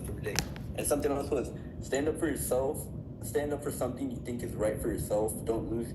stuff every day. And something else was stand up for yourself. Stand up for something you think is right for yourself. Don't lose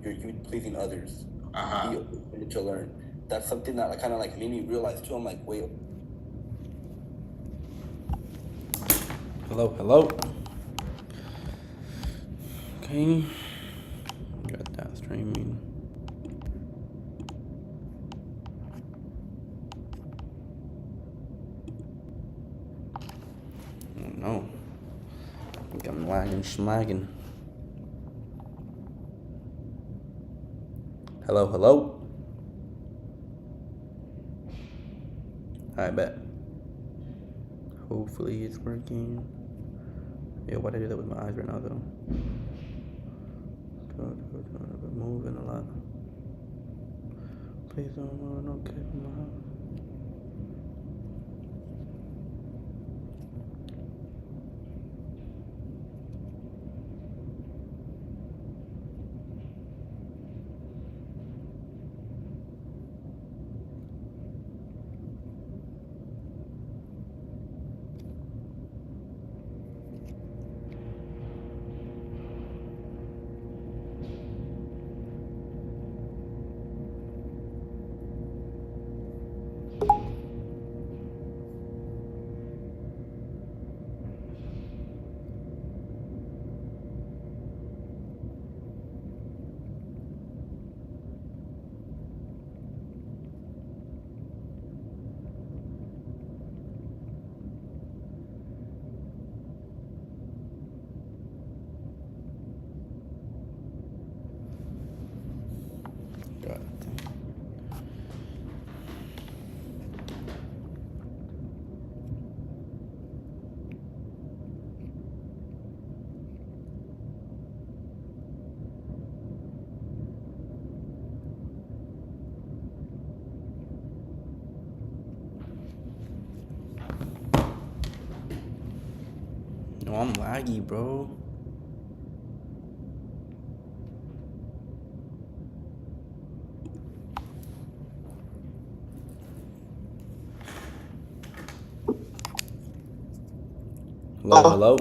your youth pleasing others. Be open to learn. That's something that kind of like made me realize too. I'm like, wait. Hello. Okay. Got that streaming. Oh no. I think I'm lagging, schmagging. Hello. I bet. Hopefully it's working. Yeah, why did I do that with my eyes right now though? Moving a lot. Please don't kick my house. No, I'm laggy, bro. Hello.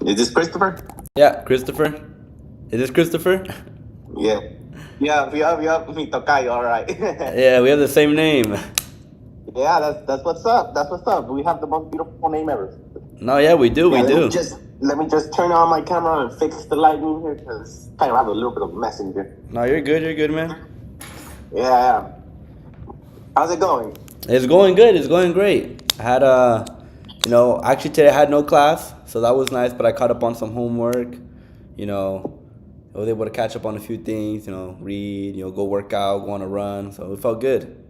Is this Christopher? Yeah, Christopher. Is this Christopher? Yeah. Yeah, me tocayo, all right. Yeah, we have the same name. Yeah, that's what's up. That's what's up. We have the most beautiful name ever. No, yeah, we do. Let me just turn on my camera and fix the lighting here because kind of have a little bit of mess in here. No, you're good, man. Yeah. How's it going? It's going good. It's going great. I had actually today I had no class, so that was nice. But I caught up on some homework. I was able to catch up on a few things. Read. Go work out, go on a run. So it felt good.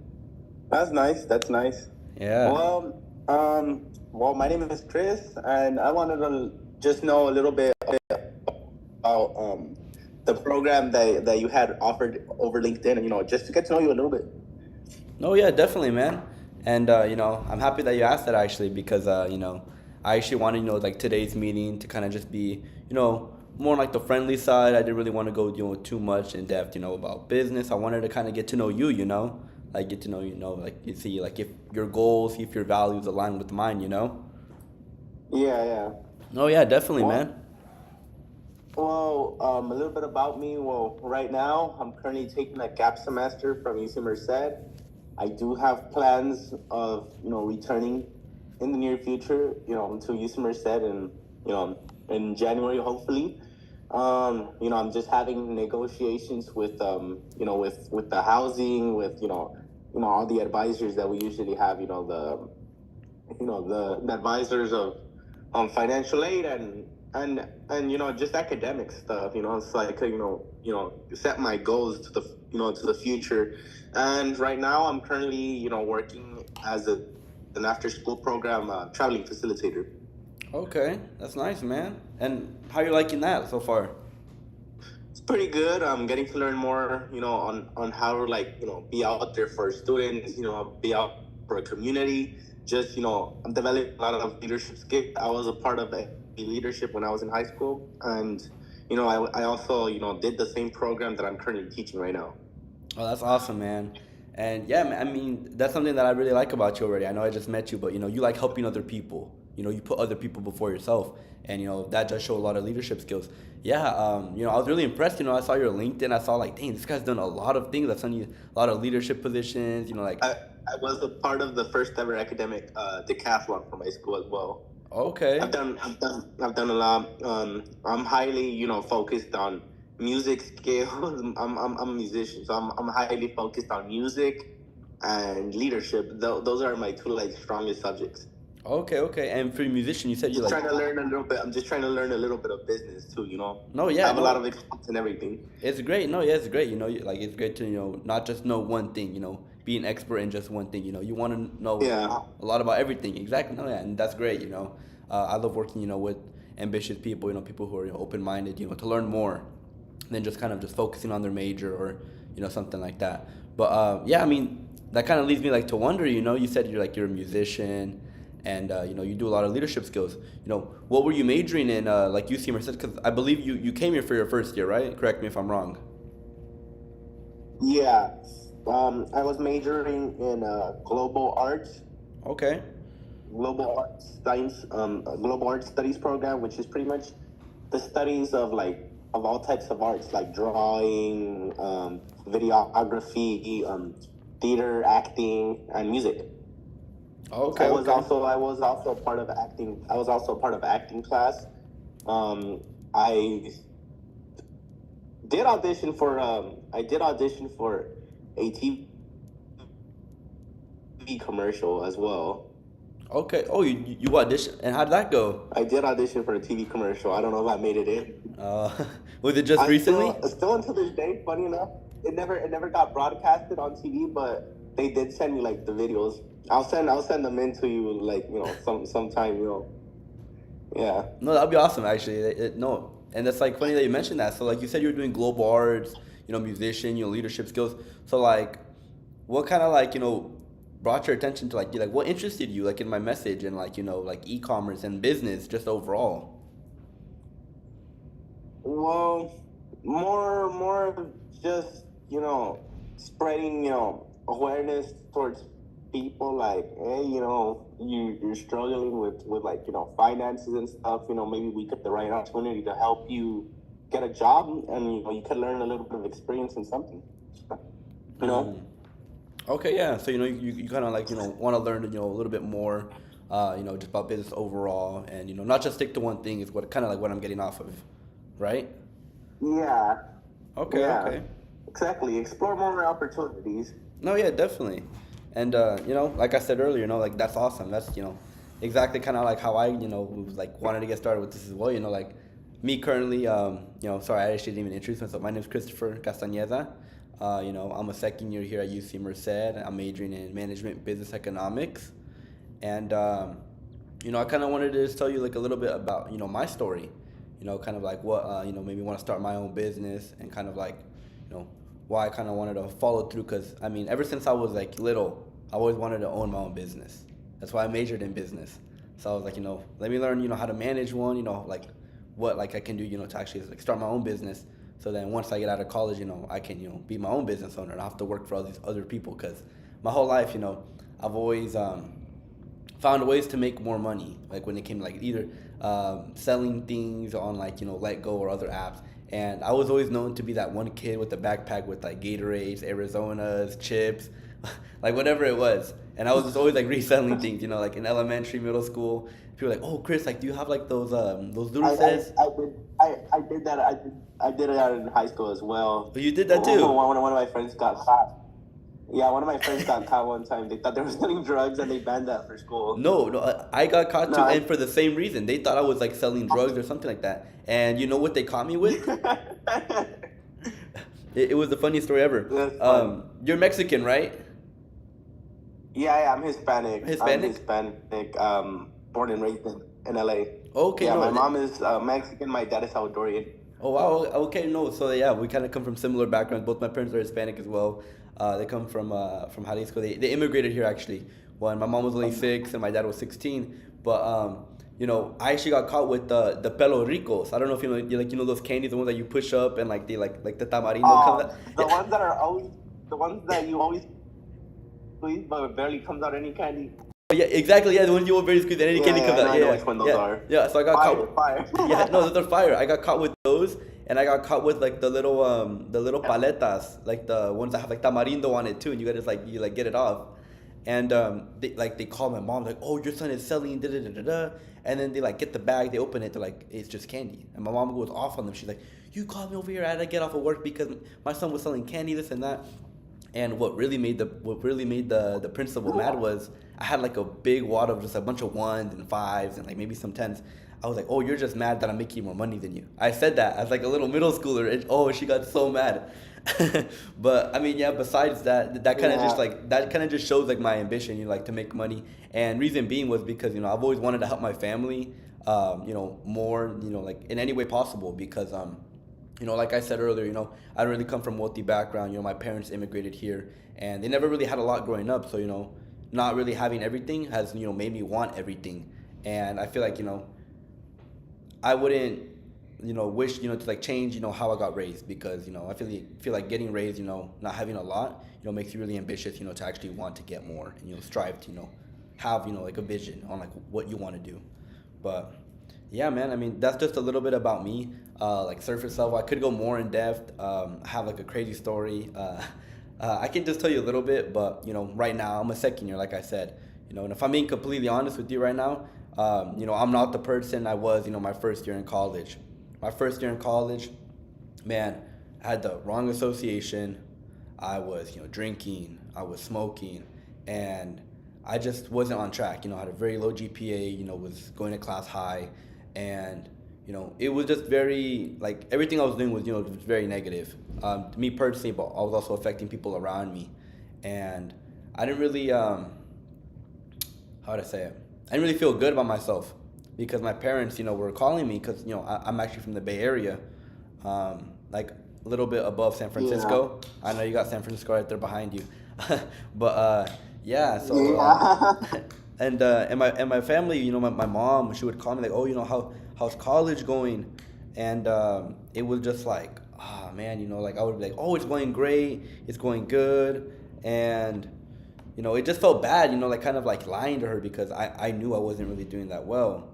That's nice. Yeah. Well, my name is Chris, and I wanted to just know a little bit about the program that you had offered over LinkedIn, and just to get to know you a little bit. Oh yeah, definitely, man. And I'm happy that you asked that actually because I actually wanted like today's meeting to kind of just be more like the friendly side. I didn't really want to go too much in depth about business. I wanted to kind of get to know you, like get to know like you see like if your goals, see if your values align with mine. Yeah. Oh yeah, definitely, man. Well, a little bit about me. Well, right now I'm currently taking a gap semester from UC Merced. I do have plans of returning in the near future, to UC Merced and in January hopefully. I'm just having negotiations with with the housing, with all the advisors that we usually have, the advisors of financial aid and just academic stuff, so I could set my goals to the to the future. And right now I'm currently working as an after school program traveling facilitator. Okay, that's nice, man. And how you liking that so far? It's pretty good. I'm getting to learn more, on how to be out there for students, be out for a community. Just I'm developing a lot of leadership skills. I was a part of a leadership when I was in high school, and I also did the same program that I'm currently teaching right now. Oh, that's awesome, man. And yeah, I mean, that's something that I really like about you already. I know I just met you, but you like helping other people. You put other people before yourself, and that does show a lot of leadership skills. Yeah, I was really impressed. I saw your LinkedIn. I saw like, dang, this guy's done a lot of things. I've seen a lot of leadership positions. Like. I was a part of the first ever academic decathlon from my school as well. Okay. I've done a lot. I'm highly, focused on music skills. I'm a musician, so I'm highly focused on music and leadership. Those are my two strongest subjects. Okay. And for a musician, you said you like. Trying to learn a little bit. I'm just trying to learn a little bit of business too. No, yeah. I have a lot of experience in everything. It's great. No, yeah, it's great. It's great to not just know one thing. Be an expert in just one thing. You want to know a lot about everything. Exactly. No, yeah, and that's great. I love working. With ambitious people. People who are open-minded. To learn more than just kind of just focusing on their major or something like that. But yeah, I mean that kind of leads me to wonder. You said you're a musician. And you do a lot of leadership skills. What were you majoring in? Like UC Merced, because I believe you came here for your first year, right? Correct me if I'm wrong. Yeah, I was majoring in global arts. Okay. Global arts science, global arts studies program, which is pretty much the studies of all types of arts, like drawing, videography, theater, acting, and music. Okay. I was also part of acting. I was also part of acting class. I did audition for a TV commercial as well. Okay. Oh, you auditioned, and how'd that go? I did audition for a TV commercial. I don't know if I made it in. Was it just recently? Still until this day, funny enough, it never got broadcasted on TV, but they did send me the videos. I'll send them in to you sometime. Yeah. No, that'd be awesome actually. No, and that's funny that you mentioned that. So you said you were doing global arts, musician, leadership skills. So what kind of brought your attention to what interested you in my message and e-commerce and business just overall? Well, more just spreading awareness towards people hey, you're struggling with finances and stuff. Maybe we get the right opportunity to help you get a job, and you can learn a little bit of experience in something. Okay, yeah. So you kind of want to learn a little bit more, just about business overall, and not just stick to one thing is what kind of what I'm getting off of, right? Yeah. Okay. Yeah. Okay. Exactly. Explore more opportunities. No, yeah, definitely. And like I said earlier, that's awesome. That's exactly kind of how I was wanted to get started with this as well. Me currently, sorry, I actually didn't even introduce myself. My name is Christopher Castañeda. I'm a second year here at UC Merced. I'm majoring in management, business economics, and I kind of wanted to just tell you a little bit about my story. Kind of what made me want to start my own business, and kind of why I kind of wanted to follow through. Because I mean, ever since I was little, I always wanted to own my own business. That's why I majored in business. So I was let me learn how to manage one. What I can do to actually start my own business. So then once I get out of college, I can be my own business owner. I don't have to work for all these other people, because my whole life, I've always found ways to make more money. When it came to either selling things on Let Go or other apps. And I was always known to be that one kid with the backpack with Gatorades, Arizonas, chips, whatever it was. And I was just always reselling things, in elementary, middle school. People were oh, Chris, do you have those dulces? I did that. I did it in high school as well. Oh, you did that too? One of my friends got caught. Yeah, one of my friends got caught one time. They thought they were selling drugs, and they banned that for schole. No, I got caught too, and for the same reason. They thought I was selling drugs or something like that. And you know what they caught me with? It was the funniest story ever. You're Mexican, right? Yeah, I'm Hispanic. Hispanic? I'm Hispanic. Born and raised in LA. Okay. Yeah, my mom is Mexican. My dad is Salvadorian. Oh wow. Okay. No. So yeah, we kind of come from similar backgrounds. Both my parents are Hispanic as well. They come from Jalisco. They immigrated here actually. When my mom was only 6 and my dad was 16. But I actually got caught with the pelo ricos. I don't know if you know those candies, the ones that you push up and they the tamarindo. The ones that are always the ones that you always squeeze, but it barely comes out any candy. Yeah, exactly. Yeah, the ones you will barely squeeze, and any candy comes out. I know which one those are. Yeah. So I got caught. Fire. Yeah, no, those are fire. I got caught with those, and I got caught with like the little paletas, like the ones that have like tamarindo on it too, and you gotta just like you like get it off, and they call my mom like, oh, your son is selling da da da da da, and then they like get the bag, they open it, they're like, it's just candy, and my mom goes off on them. She's like, you called me over here, I had to get off of work because my son was selling candy, this and that. And what really made the principal mad was I had like a big wad of just a bunch of ones and fives and like maybe some tens. I was like, oh, you're just mad that I'm making more money than you. I said that as like a little middle schooler, and oh, she got so mad. But I mean, yeah. Besides that, that kind of just like that kind of just shows like my ambition, like to make money. And reason being was because I've always wanted to help my family, more, like in any way possible because like I said earlier, I don't really come from a wealthy background. My parents immigrated here, and they never really had a lot growing up. So, not really having everything has, made me want everything. And I feel like, I wouldn't, wish, to like change, how I got raised because, I feel like getting raised, not having a lot, makes you really ambitious, to actually want to get more and, strive to, have, like a vision on like what you want to do. But yeah, man. I mean, that's just a little bit about me. Like surface level, I could go more in depth. I have like a crazy story. I can just tell you a little bit, but right now I'm a second year, like I said. And if I'm being completely honest with you right now, I'm not the person I was, my first year in college. My first year in college, man, I had the wrong association. I was, drinking. I was smoking, and I just wasn't on track. I had a very low GPA. Was going to class high. And it was just very like everything I was doing was was very negative to me personally, but I was also affecting people around me, and I didn't really how to say it, I didn't really feel good about myself because my parents were calling me because I'm actually from the Bay Area, like a little bit above San Francisco. Yeah. I know you got San Francisco right there behind you, but yeah, so. Yeah. And my family, my mom, she would call me like, oh, how's college going? And it was just like, man, like I would be like, oh, it's going great, it's going good, and it just felt bad, like kind of like lying to her because I knew I wasn't really doing that well,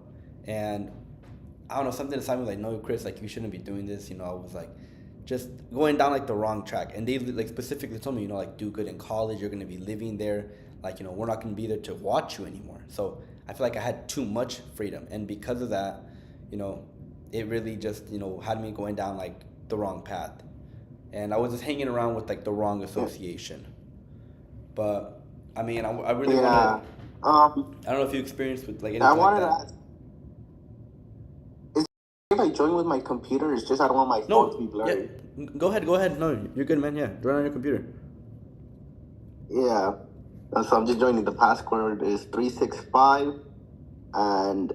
and I don't know, something inside me was like, no, Chris, like you shouldn't be doing this, I was like just going down like the wrong track, and they like specifically told me, like do good in college, you're gonna be living there. Like, we're not going to be there to watch you anymore. So I feel like I had too much freedom. And because of that, it really just, had me going down like the wrong path. And I was just hanging around with like the wrong association. But I mean, I really want to, I don't know if you experienced with like anything like that. If I join with my computer, it's just I don't want my phone to be blurry. Yeah. Go ahead. No, you're good, man. Yeah. Join on your computer. Yeah. So I'm just joining. The password is 365 and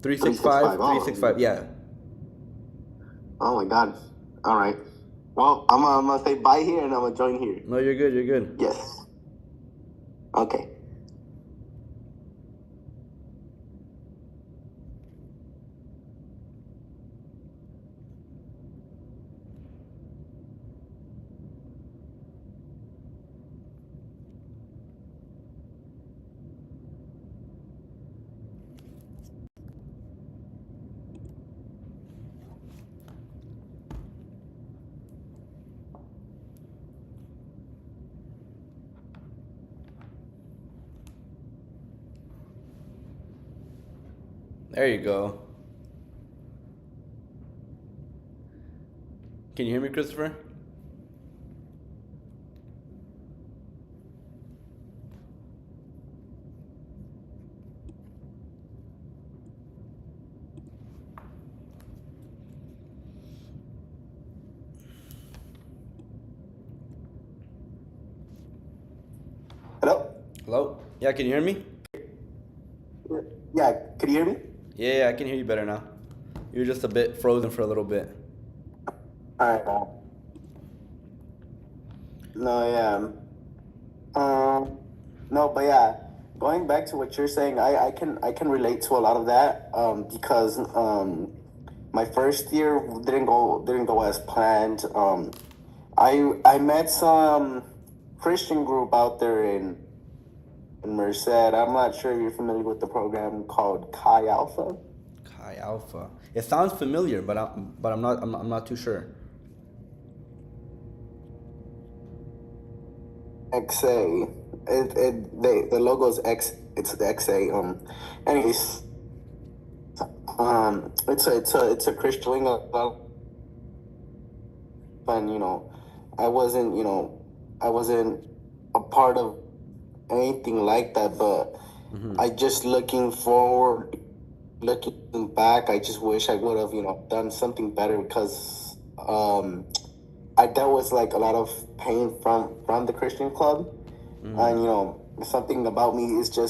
365. 365. Yeah. Oh my God. All right. Well, I'm gonna say bye here and I'm gonna join here. No, you're good. You're good. Yes. Okay. There you go. Can you hear me, Christopher? Hello? Yeah, can you hear me? Yeah, can you hear me? Yeah, I can hear you better now. You were just a bit frozen for a little bit. Alright. No, yeah. No, but yeah, going back to what you're saying, I can relate to a lot of that. Because my first year didn't go as planned. I met some Christian group out there in Merced. I'm not sure if you're familiar with the program called Chi Alpha. Chi Alpha. It sounds familiar, but I'm not too sure. XA. The logo is X. It's the XA. Anyways, it's a Christian club, and I wasn't a part of anything like that, but I just looking back, I just wish I would have done something better, because I dealt with like a lot of pain from the Christian club, and something about me is just